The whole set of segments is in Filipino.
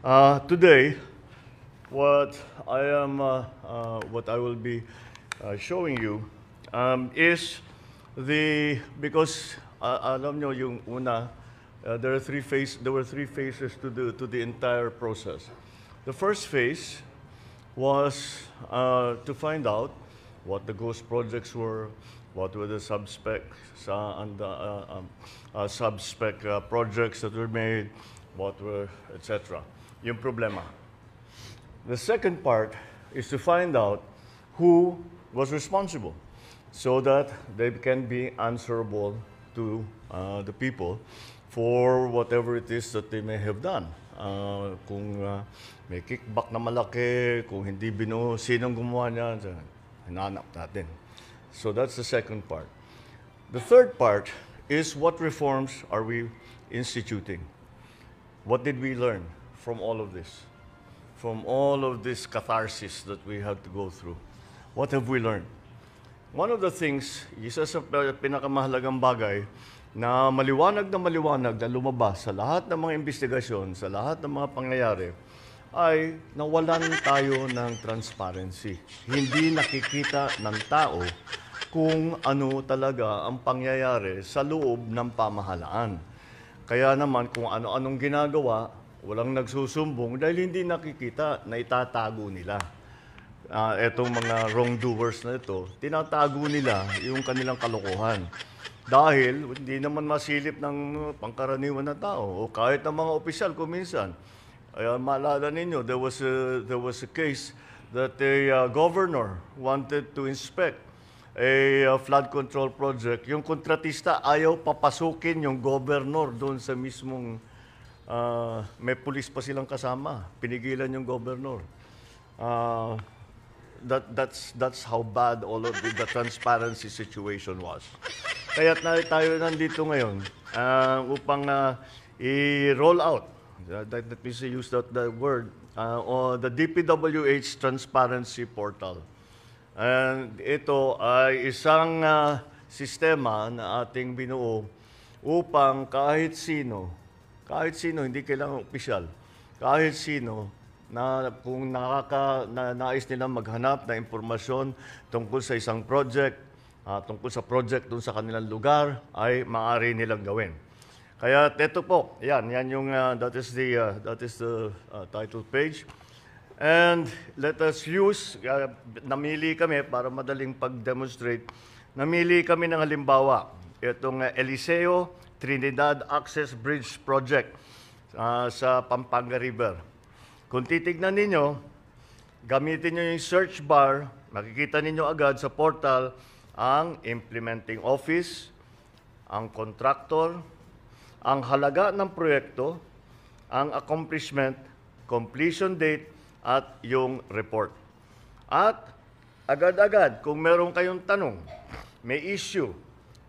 Today, what what I will be showing you is because alam nyo yung una, there were three phases to the entire process. The first phase was to find out what the ghost projects were, what were the sub-spec projects that were made, what were, etc. Yung problema. The second part is to find out who was responsible so that they can be answerable to the people for whatever it is that they may have done. Kung may kickback na malaki, kung hindi binuo, sinong gumawa niyan, hinanap natin. So that's the second part. The third part is what reforms are we instituting? What did we learn from all of this? From all of this catharsis that we had to go through? What have we learned? One of the things, isa sa pinakamahalagang bagay na maliwanag na lumabas sa lahat ng mga investigasyon, sa lahat ng mga pangyayari, ay nawalan tayo ng transparency. Hindi nakikita ng tao kung ano talaga ang pangyayari sa loob ng pamahalaan. Kaya naman kung ano-anong ginagawa, walang nagsusumbong dahil hindi nakikita na itatago nila. Etong mga wrongdoers na ito, tinatago nila yung kanilang kalokohan. Dahil hindi naman masilip ng pangkaraniwan na tao o kahit ng mga opisyal kung minsan. Maalala ninyo, there was a case that a governor wanted to inspect a flood control project. Yung kontratista ayaw papasukin yung governor doon sa mismong may pulis pa silang kasama. Pinigilan yung governor. That's how bad all of the transparency situation was. Kaya tayo nandito ngayon upang i-roll out, let me use that word, the DPWH Transparency Portal. And ito ay isang sistema na ating binuo upang kahit sino, hindi kailangan opisyal, kahit sino, na kung nais nilang maghanap na impormasyon tungkol sa isang project, tungkol sa project dun sa kanilang lugar, ay maaari nilang gawin. Kaya ito po, yan yung, that is the title page. And let us use, namili kami para madaling pag-demonstrate, namili kami ng halimbawa, itong Eliseo Trinidad Access Bridge Project sa Pampanga River. Kung titignan ninyo, gamitin nyo yung search bar, makikita ninyo agad sa portal ang implementing office, ang contractor, ang halaga ng proyekto, ang accomplishment, completion date, at yung report. At agad-agad, kung meron kayong tanong, may issue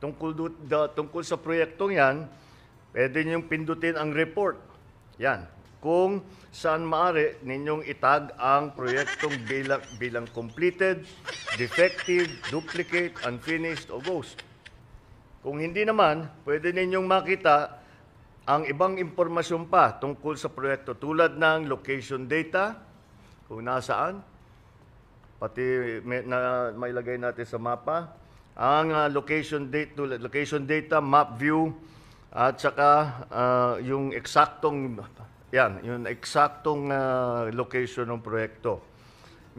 tungkol sa proyektong yan, pwede niyong pindutin ang report. Yan. Kung saan maaari ninyong itag ang proyektong bilang completed, defective, duplicate, unfinished, o ghost. Kung hindi naman, pwede ninyong makita ang ibang impormasyon pa tungkol sa proyekto tulad ng location data, kung nasaan, pati mailagay natin sa mapa, ang location data, map view, at saka yung eksaktong location ng proyekto.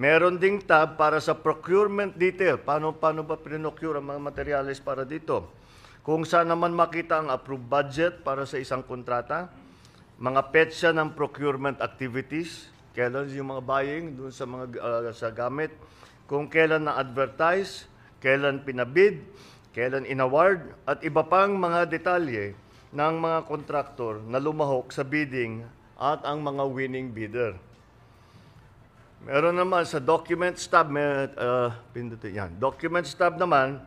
Meron ding tab para sa procurement detail. Paano ba pinocure ang mga materials para dito? Kung saan naman makita ang approved budget para sa isang kontrata, mga petsa ng procurement activities, kailan yung mga buying dun sa mga sa gamit, kung kailan na-advertise, kailan pinabid, kailan inaward, at iba pang mga detalye ng mga kontraktor na lumahok sa bidding at ang mga winning bidder. Meron naman sa Documents tab, Documents tab naman,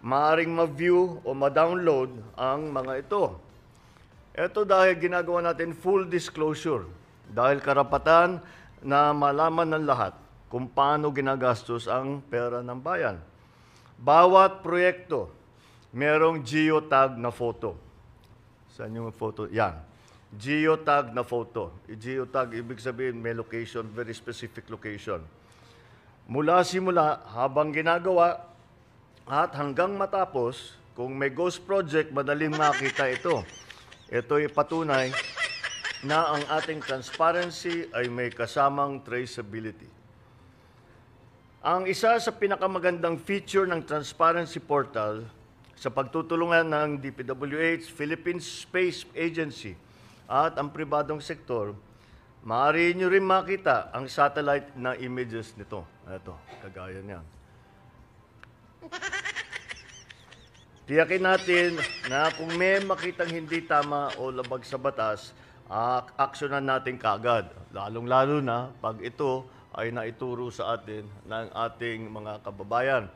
maaaring ma-view o ma-download ang mga ito. Ito dahil ginagawa natin full disclosure. Dahil karapatan na malaman ng lahat kung paano ginagastos ang pera ng bayan. Bawat proyekto, merong geotag na photo. Saan yung photo? Yan. geotag na photo. Geotag, ibig sabihin may location, very specific location. Mula simula, habang ginagawa, at hanggang matapos, kung may ghost project, madaling makita ito. Ito ay patunay na ang ating transparency ay may kasamang traceability. Ang isa sa pinakamagandang feature ng Transparency Portal sa pagtutulungan ng DPWH, Philippine Space Agency at ang pribadong sektor, maaari nyo rin makita ang satellite na images nito. Ito, kagaya niyan. Tiyakin natin na kung may makitang hindi tama o labag sa batas, aksyonan natin kaagad. Lalong-lalo na pag ito ay naituro sa atin ng ating mga kababayan.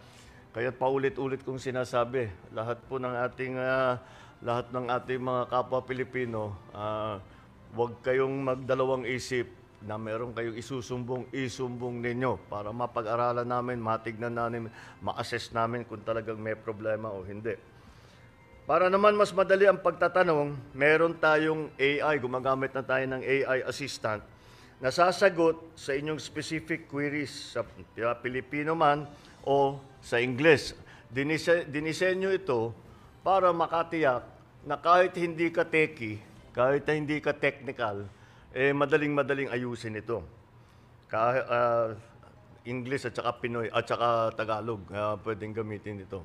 Kaya paulit-ulit kong sinasabi, lahat ng ating mga kapwa Pilipino, huwag kayong magdalawang isip na meron kayong isumbong ninyo para mapag-aralan namin, matignan namin, ma-assess namin kung talagang may problema o hindi. Para naman mas madali ang pagtatanong, meron tayong AI, gumagamit na tayo ng AI assistant na sasagot sa inyong specific queries sa Pilipino man o sa Ingles. Dinisenyo ito para makatiyak na kahit hindi ka techie, kahit hindi ka technical, madaling-madaling ayusin ito. English at saka Pinoy at saka Tagalog, pwedeng gamitin ito.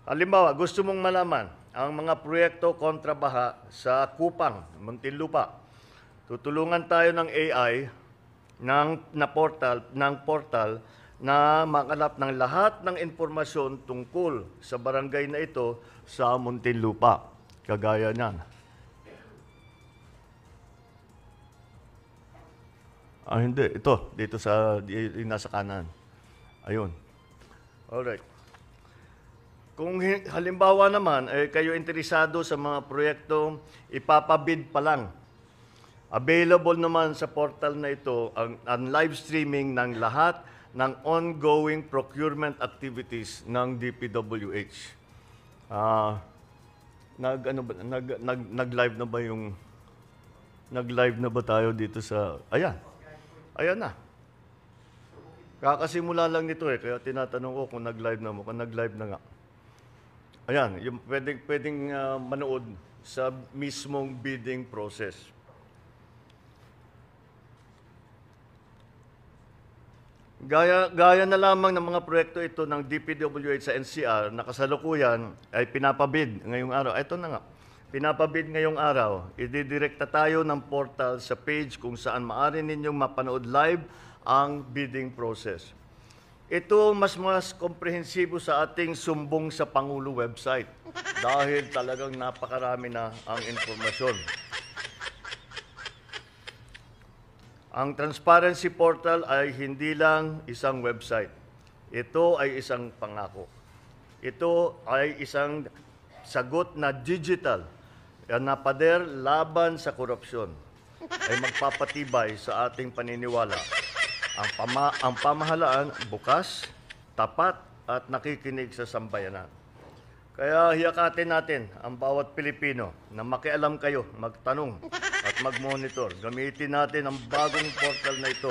Halimbawa, gusto mong malaman ang mga proyekto kontra baha sa Kupang, Muntinlupa. Tutulungan tayo ng AI ng portal na makalap ng lahat ng informasyon tungkol sa barangay na ito sa Muntinlupa. Kagaya niyan. Hindi. Ito. Dito nasa kanan. Ayun. Alright. Kung halimbawa naman, kayo interesado sa mga proyektong ipapabid pa lang, available naman sa portal na ito ang live streaming ng lahat ng ongoing procurement activities ng DPWH. Nag-live na ba nag-live na ba tayo dito sa ayan. Ayan na. Kakasimula lang nito kaya tinatanong ko kung nag-live na mo, kung nag-live na nga. Ayan, yung pwedeng manood sa mismong bidding process. Gaya na lamang ng mga proyekto ito ng DPWH sa NCR na kasalukuyan ay pinapabid ngayong araw. Ito na nga, pinapabid ngayong araw. Ididirekta tayo ng portal sa page kung saan maaari ninyong mapanood live ang bidding process. Ito mas komprehensibo sa ating Sumbong sa Pangulo website dahil talagang napakarami na ang informasyon. Ang Transparency Portal ay hindi lang isang website. Ito ay isang pangako. Ito ay isang sagot na digital na pader laban sa korupsyon ay magpapatibay sa ating paniniwala. Ang pamahalaan bukas, tapat at nakikinig sa sambayanan. Kaya hiyakatin natin ang bawat Pilipino na makialam kayo, magtanong at mag-monitor. Gamitin natin ang bagong portal na ito.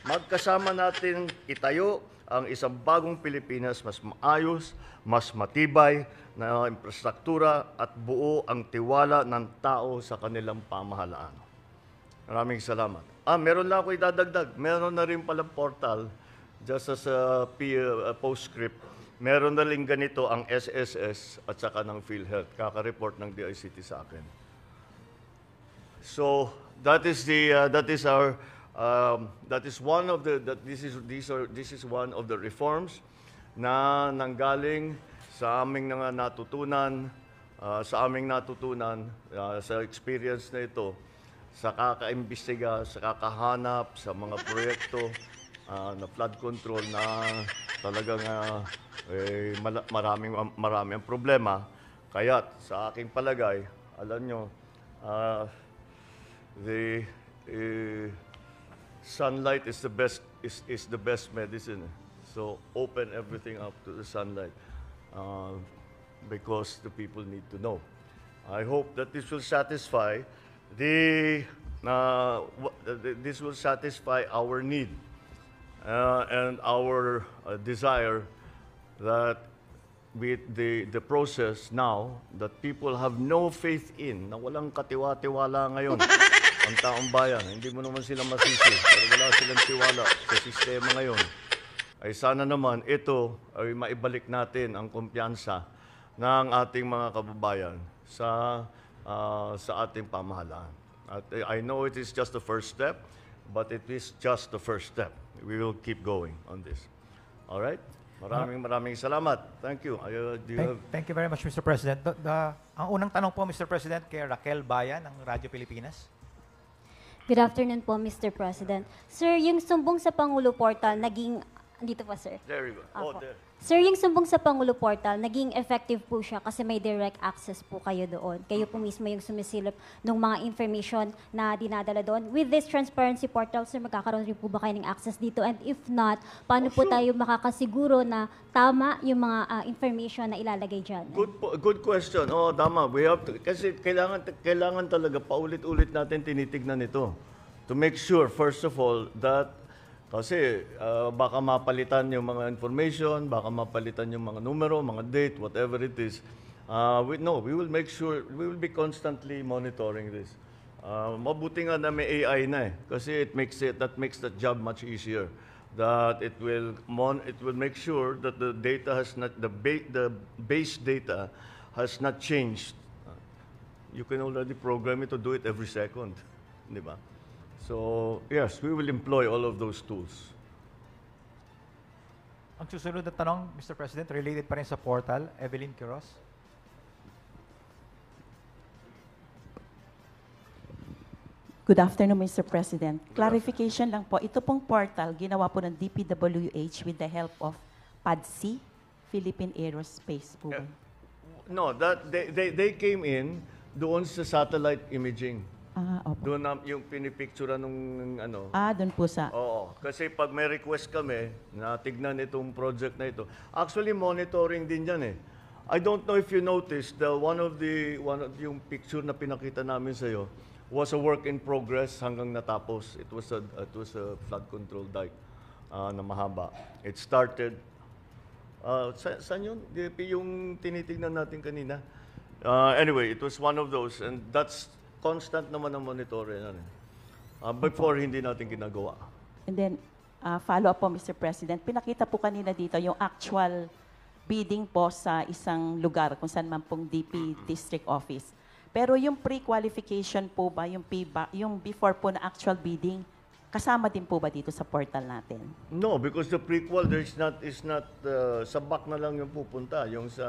Magkasama natin itayo ang isang bagong Pilipinas mas maayos, mas matibay na infrastruktura at buo ang tiwala ng tao sa kanilang pamahalaan. Maraming salamat. Meron lang ako idadagdag. Meron na rin palang portal just as a postscript. Meron na rin ganito ang SSS at saka ng PhilHealth. Kaka-report ng DICT sa akin. So this is one of the reforms na nanggaling sa aming natutunan sa experience na ito, sa kakaimbestiga, sa kakahanap sa mga proyekto na flood control na talagang maraming problema. Kaya't sa aking palagay, alam nyo, the sunlight is the best medicine. So open everything up to the sunlight because the people need to know. I hope that this will satisfy this will satisfy our need and our desire that with the process now that people have no faith in, na walang katiwa-tiwala ngayon ang taong bayan. Hindi mo naman sila masisi, pero wala silang tiwala sa sistema ngayon. Ay sana naman ito ay maibalik natin ang kumpiyansa ng ating mga kababayan sa ating pamahalaan. At I know it is just the first step, but it is just the first step. We will keep going on this. All right? Maraming salamat. Thank you. Thank you very much, Mr. President. Ang unang tanong po, Mr. President, kay Raquel Bayan ng Radyo Pilipinas. Good afternoon po, Mr. President. Sir, yung sumbong sa Pangulo Portal naging... Dito pa, sir. There you go. Oh, there. Sir, yung sumbong sa Pangulo Portal, naging effective po siya kasi may direct access po kayo doon. Kayo po mismo yung sumisilip ng mga information na dinadala doon. With this transparency portal, sir, magkakaroon rin po ba kayo ng access dito? And if not, paano po tayo makakasiguro na tama yung mga information na ilalagay dyan? Good question. Oh, tama. We have to, kasi kailangan talaga paulit-ulit natin tinitignan ito. To make sure, first of all, that kasi baka mapalitan yung mga information, baka mapalitan yung mga numero, mga date, whatever it is. We will make sure, we will be constantly monitoring this. Mabuti nga na may AI na kasi that makes the job much easier. That it will make sure that the data has not, the base data has not changed. You can already program it to do it every second, di ba? So, yes, we will employ all of those tools. Ang susunod na tanong, Mr. President, related pa rin sa portal, Evelyn Quiroz. Good afternoon, Mr. President. Clarification lang po, ito pong portal, ginawa po ng DPWH with the help of PADSI, Philippine Aerospace po. No, they came in doon sa satellite imaging. Opo. Doon yung pinipicture nung ano. Doon po sa... Oo, kasi pag may request kami na tignan itong project na ito, actually monitoring din yan eh. I don't know if you noticed, yung picture na pinakita namin sa iyo was a work in progress hanggang natapos. It was a flood control dike na mahaba. It started, saan yun? Yung tinitignan natin kanina. Anyway, it was one of those, and that's constant naman ang monitoring. Before, hindi natin ginagawa. And then, follow up po, Mr. President. Pinakita po kanina dito yung actual bidding po sa isang lugar kung saan man pong DP District Office. Pero yung pre-qualification po ba, yung before po na actual bidding, kasama din po ba dito sa portal natin? No, because the pre-qual is not sa back na lang yung pupunta. Yung sa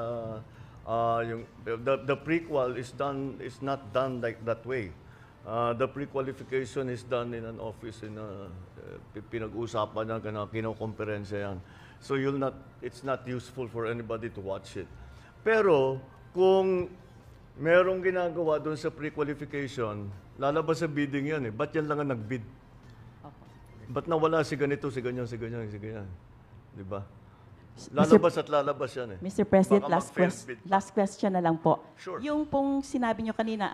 the pre-qual is not done like that way. The pre-qualification is done in an office pinag-usapan na kinokomperensya yan. So it's not useful for anybody to watch it. Pero kung merong ginagawa doon sa pre-qualification, lalabas sa bidding yan eh. Ba't yan lang ang nag-bid? Ba't nawala si ganito, si ganyan, si ganyan, si ganyan? Di ba? Lalabas yan eh. Mr. President, Baka last question na lang po. Sure. Yung pong sinabi nyo kanina,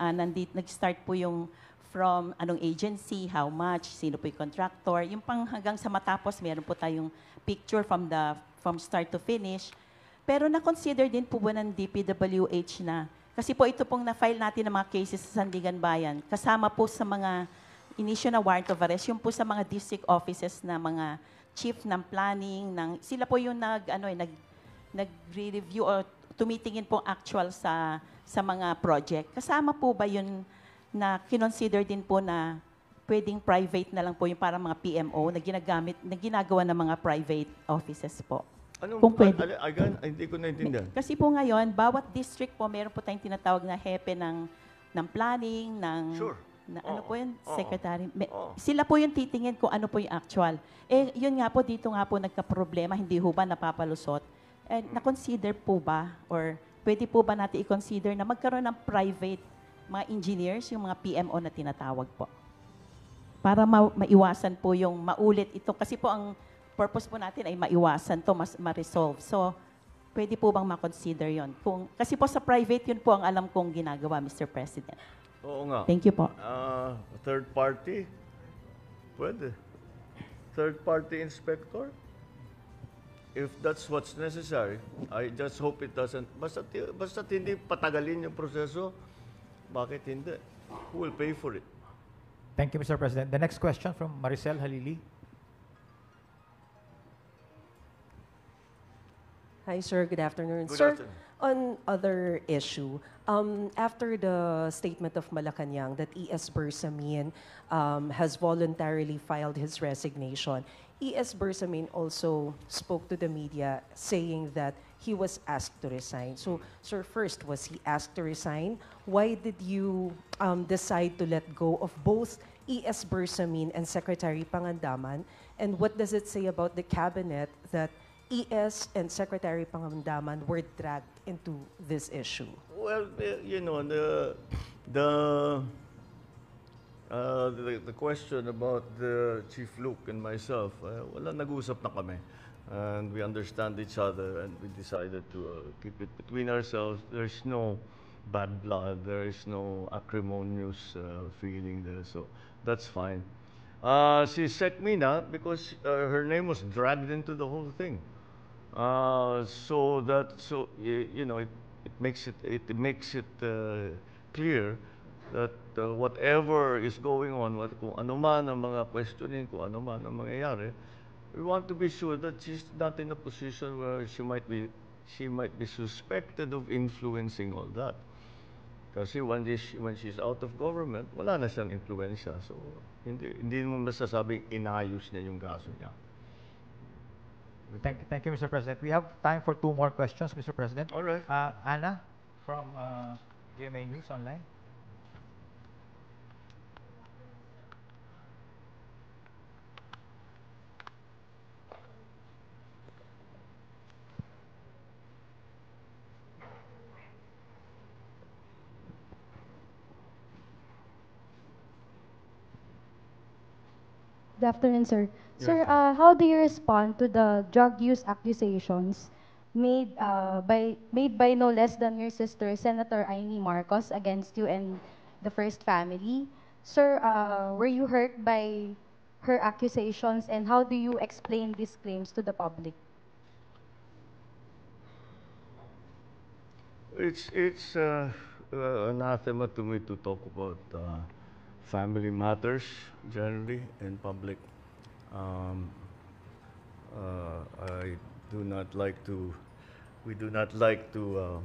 nag-start po yung from anong agency, how much, sino po yung contractor, yung pang hanggang sa matapos, meron po tayong picture from start to finish. Pero na-consider din po ba ng DPWH na, kasi po ito pong na-file natin ng mga cases sa Sandigan Bayan, kasama po sa mga inisyong na warrant of arrest, yung po sa mga district offices na mga chief ng planning, sila po yung nag-review o tumitingin po actual sa mga project. Kasama po ba yun na kinonsider din po na pwedeng private na lang po yung para mga PMO na ginagawa ng mga private offices po? Kung pwede. Hindi ko naintindihan. Kasi po ngayon, bawat district po, meron po tayong tinatawag na hepe ng planning, Sure. Ano po yun, secretary? Sila po yung titingin kung ano po yung actual. Yun nga po, dito nga po nagka-problema, hindi ho ba napapalusot? Na-consider po ba, or pwede po ba natin i-consider na magkaroon ng private mga engineers, yung mga PMO na tinatawag po? Para maiwasan po yung maulit ito. Kasi po ang purpose po natin ay maiwasan to, ma-resolve. So, pwede po bang ma-consider yun? Kasi po sa private, yun po ang alam kong ginagawa, Mr. President. Oo nga. Thank you po. Third party? Pwede. Third party inspector? If that's what's necessary, I just hope it doesn't. Basta hindi patagalin yung proseso, bakit hindi? Who will pay for it? Thank you, Mr. President. The next question from Maricel Halili. Hi, sir. Good afternoon. Good Sir, afternoon. on other issue, after the statement of Malacanang that E.S. Bersamin has voluntarily filed his resignation, E.S. Bersamin also spoke to the media saying that he was asked to resign. So, sir, first, was he asked to resign? Why did you decide to let go of both E.S. Bersamin and Secretary Pangandaman? And what does it say about the cabinet that E.S. and Secretary Pangandaman were dragged into this issue? Well, you know, the question about the Chief Luke and myself, wala nag-usap na kami. And we understand each other and we decided to keep it between ourselves. There's no bad blood, there is no acrimonious feeling there, so that's fine. She set me na because her name was dragged into the whole thing. You know, it makes it clear that whatever is going on, kung ano man ang mga questioning, kung ano man ang mangyayari, we want to be sure that she's not in a position where she might be suspected of influencing all that. Kasi when she's out of government, wala na siyang influensya. So hindi mo masasabing inayos niya yung kaso niya. Thank you, Mr. President. We have time for 2 more questions, Mr. President. All right. Anna from GMA News Online. Good afternoon, sir. Sir, how do you respond to the drug use accusations made by no less than your sister, Senator Amy Marcos, against you and the First Family? Sir, were you hurt by her accusations, and how do you explain these claims to the public? It's anathema to me to talk about family matters generally in public. I do not like to. We do not like to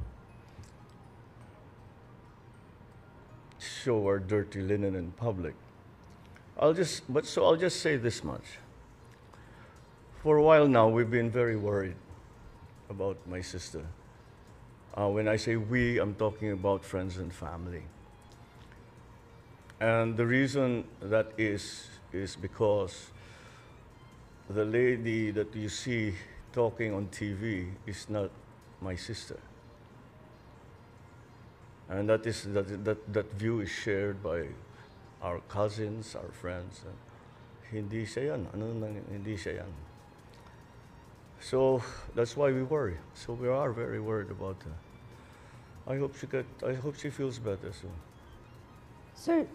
show our dirty linen in public. I'll just say this much. For a while now, we've been very worried about my sister. When I say we, I'm talking about friends and family. And the reason that is because the lady that you see talking on TV is not my sister. And that view is shared by our cousins, our friends. Hindi siya yan. Hindi siya yan. So that's why we worry. So we are very worried about her. I hope she feels better soon. Sir,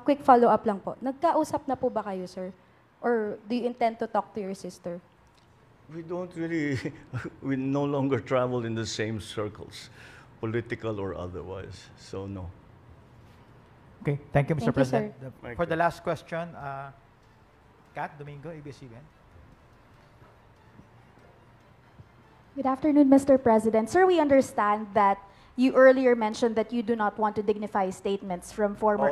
quick follow-up lang po. Nagkausap na po ba kayo, sir? Or do you intend to talk to your sister? We don't really, we no longer travel in the same circles, political or otherwise. So no. Okay, thank you, Mr. Thank you, President. sir. Thank For you. the last question, Kat Domingo, ABS-CBN. Good afternoon, Mr. President. Sir, we understand that you earlier mentioned that you do not want to dignify statements from former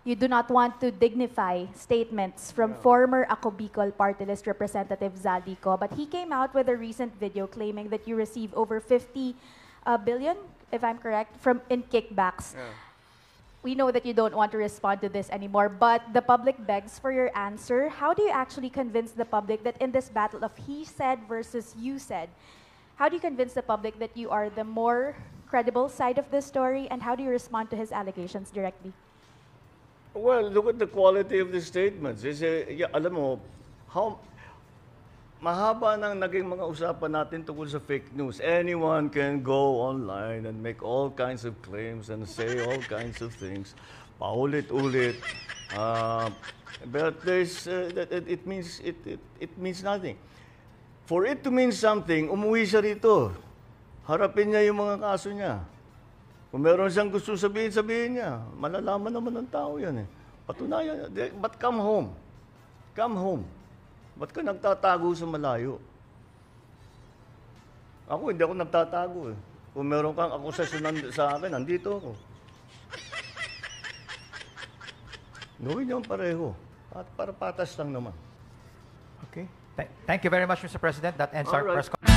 you do not want to dignify statements from former Ako Bicol Party List Representative Zaldico, but he came out with a recent video claiming that you received over 50 billion, if I'm correct, in kickbacks. Yeah. We know that you don't want to respond to this anymore, but the public begs for your answer. How do you actually convince the public that in this battle of he said versus you said, how do you convince the public that you are the more credible side of the story, and how do you respond to his allegations directly? Well, look at the quality of the statements. Alam mo, mahaba nang naging mga usapan natin tungkol sa fake news. Anyone can go online and make all kinds of claims and say all kinds of things. Paulit-ulit. But it means nothing. For it to mean something, umuwi siya rito. Harapin niya yung mga kaso niya. Kung meron siyang gusto sabihin, sabihin niya. Malalaman naman ng tao yan eh. Patunayan. But come home. Come home. Ba't ka nagtatago sa malayo? Ako, hindi ako nagtatago eh. Kung meron kang akusasyon sa akin, nandito ako. Gawin niyo pareho. At para patas lang naman. Okay. Thank you very much, Mr. President. That ends our Alright. press conference.